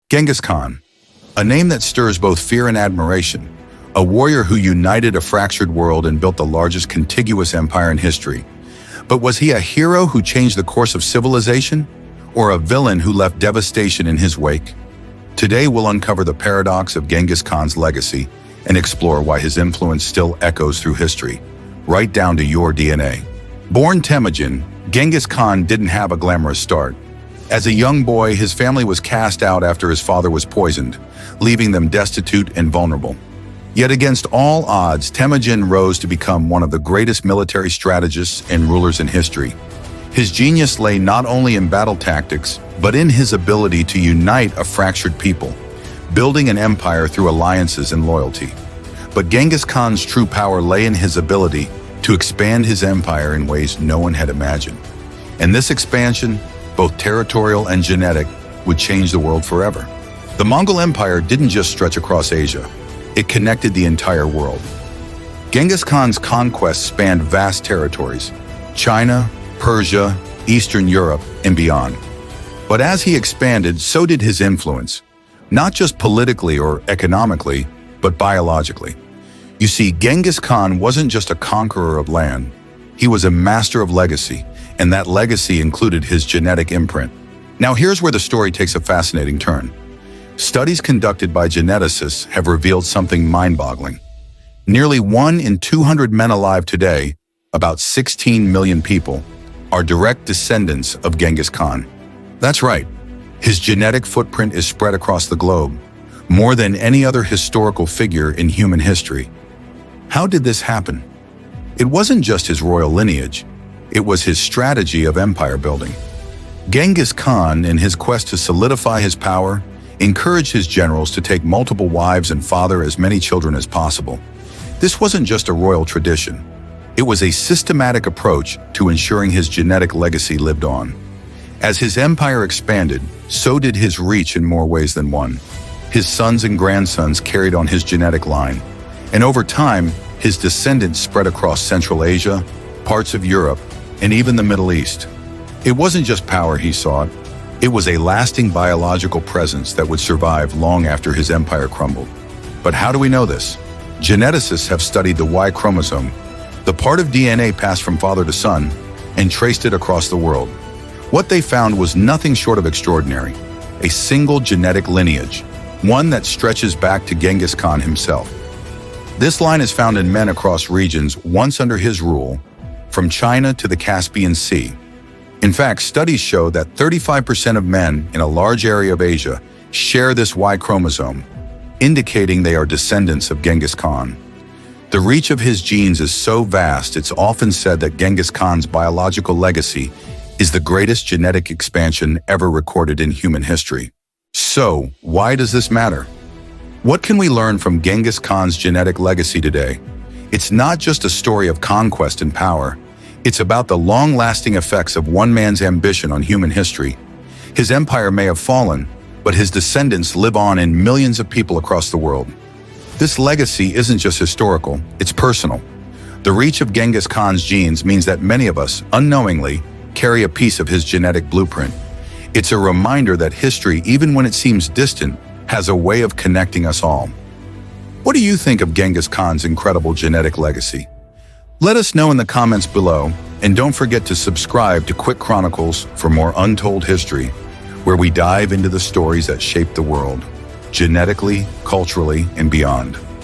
Genghis Khan, a name that stirs both fear and admiration, a warrior who united a fractured world and built the largest contiguous empire in history. But was he a hero who changed the course of civilization, or a villain who left devastation in his wake? Today we'll uncover the paradox of Genghis Khan's legacy and explore why his influence still echoes through history, right down to your DNA. Born Temujin, Genghis Khan didn't have a glamorous start. As a young boy, his family was cast out after his father was poisoned, leaving them destitute and vulnerable. Yet against all odds, Temujin rose to become one of the greatest military strategists and rulers in history. His genius lay not only in battle tactics, but in his ability to unite a fractured people, building an empire through alliances and loyalty. But Genghis Khan's true power lay in his ability to expand his empire in ways no one had imagined. And this expansion, both territorial and genetic, would change the world forever. The Mongol Empire didn't just stretch across Asia, it connected the entire world. Genghis Khan's conquests spanned vast territories: China, Persia, Eastern Europe, and beyond. But as he expanded, so did his influence, not just politically or economically, but biologically. You see, Genghis Khan wasn't just a conqueror of land, he was a master of legacy, and that legacy included his genetic imprint. Now here's where the story takes a fascinating turn. Studies conducted by geneticists have revealed something mind-boggling. Nearly 1 in 200 men alive today, about 16 million people, are direct descendants of Genghis Khan. That's right, his genetic footprint is spread across the globe, more than any other historical figure in human history. How did this happen? It wasn't just his royal lineage, it was his strategy of empire building. Genghis Khan, in his quest to solidify his power, encouraged his generals to take multiple wives and father as many children as possible. This wasn't just a royal tradition. It was a systematic approach to ensuring his genetic legacy lived on. As his empire expanded, so did his reach in more ways than one. His sons and grandsons carried on his genetic line, and over time, his descendants spread across Central Asia, parts of Europe, and even the Middle East. It wasn't just power he sought, it was a lasting biological presence that would survive long after his empire crumbled. But how do we know this? Geneticists have studied the Y chromosome, the part of DNA passed from father to son, and traced it across the world. What they found was nothing short of extraordinary: a single genetic lineage, one that stretches back to Genghis Khan himself. This line is found in men across regions once under his rule, from China to the Caspian Sea. In fact, studies show that 35% of men in a large area of Asia share this Y chromosome, indicating they are descendants of Genghis Khan. The reach of his genes is so vast, it's often said that Genghis Khan's biological legacy is the greatest genetic expansion ever recorded in human history. So, why does this matter? What can we learn from Genghis Khan's genetic legacy today? It's not just a story of conquest and power. It's about the long-lasting effects of one man's ambition on human history. His empire may have fallen, but his descendants live on in millions of people across the world. This legacy isn't just historical, it's personal. The reach of Genghis Khan's genes means that many of us, unknowingly, carry a piece of his genetic blueprint. It's a reminder that history, even when it seems distant, has a way of connecting us all. What do you think of Genghis Khan's incredible genetic legacy? Let us know in the comments below, and don't forget to subscribe to Quick Chronicles for more untold history, where we dive into the stories that shaped the world, genetically, culturally, and beyond.